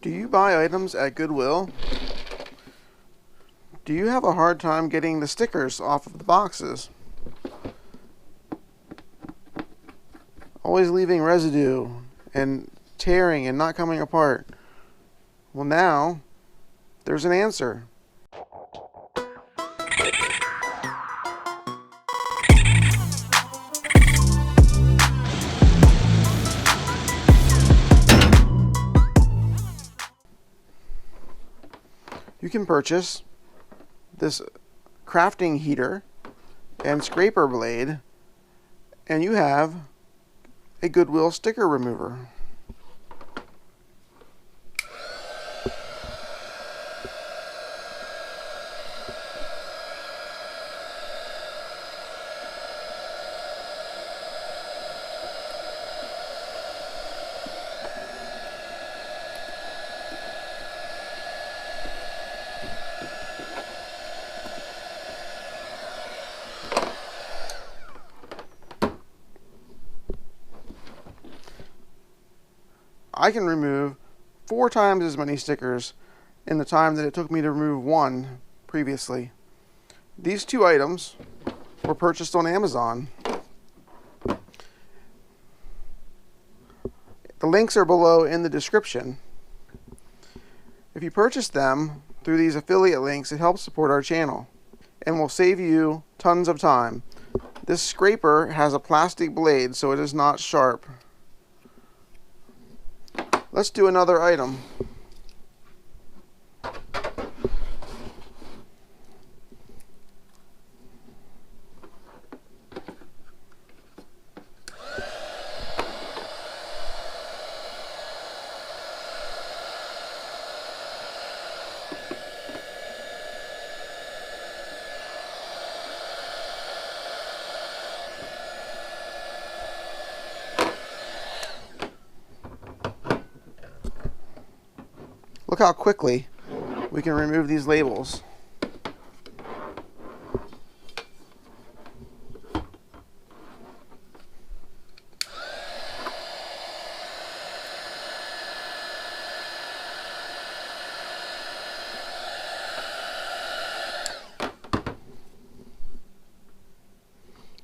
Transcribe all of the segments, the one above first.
Do you buy items at Goodwill? Do you have a hard time getting the stickers off of the boxes? Always leaving residue and tearing and not coming apart. Well, now there's an answer. You can purchase this crafting heater and scraper blade, and you have a Goodwill sticker remover. I can remove 4 times as many stickers in the time that it took me to remove one previously. These 2 items were purchased on Amazon. The links are below in the description. If you purchase them through these affiliate links, it helps support our channel and will save you tons of time. This scraper has a plastic blade, so it is not sharp. Let's do another item. Look how quickly we can remove these labels.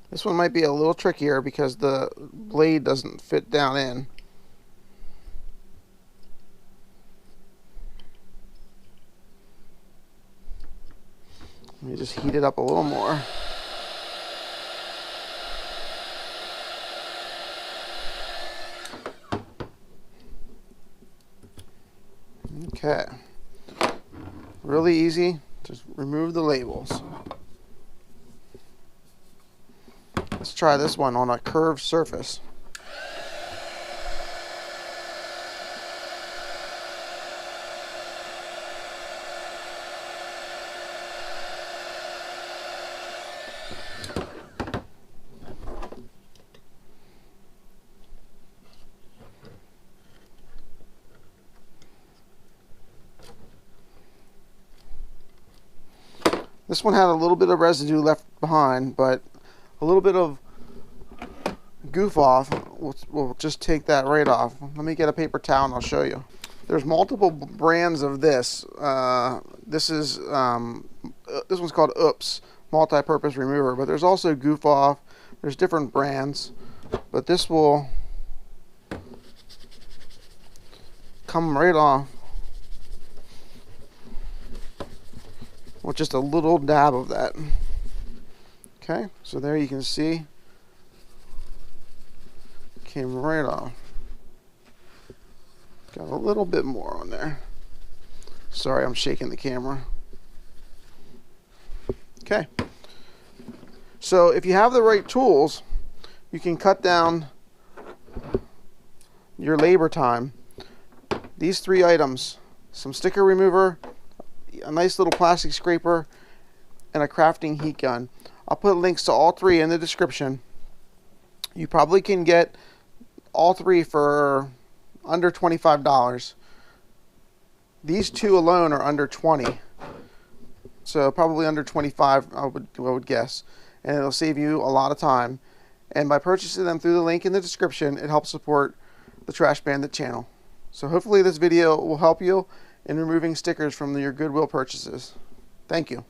This one might be a little trickier because the blade doesn't fit down in. Let me just heat it up a little more. Okay. Really easy. Just remove the labels. Let's try this one on a curved surface. This one had a little bit of residue left behind, but a little bit of goof off will just take that right off. Let me get a paper towel and I'll show you. There's multiple brands of this. This one's called Oops multi-purpose remover, but there's also goof off. There's different brands, but this will come right off with just a little dab of that. Okay, so there you can see, came right off. Got a little bit more on there. Sorry, I'm shaking the camera. Okay, so if you have the right tools, you can cut down your labor time. These 3 items, some sticker remover, a nice little plastic scraper, and a crafting heat gun. I'll put links to all 3 in the description. You probably can get all 3 for under $25. These 2 alone are under 20, so probably under 25 I would guess, and it'll save you a lot of time. And by purchasing them through the link in the description, it helps support the Trash Bandit channel. So hopefully this video will help you in removing stickers from your Goodwill purchases. Thank you.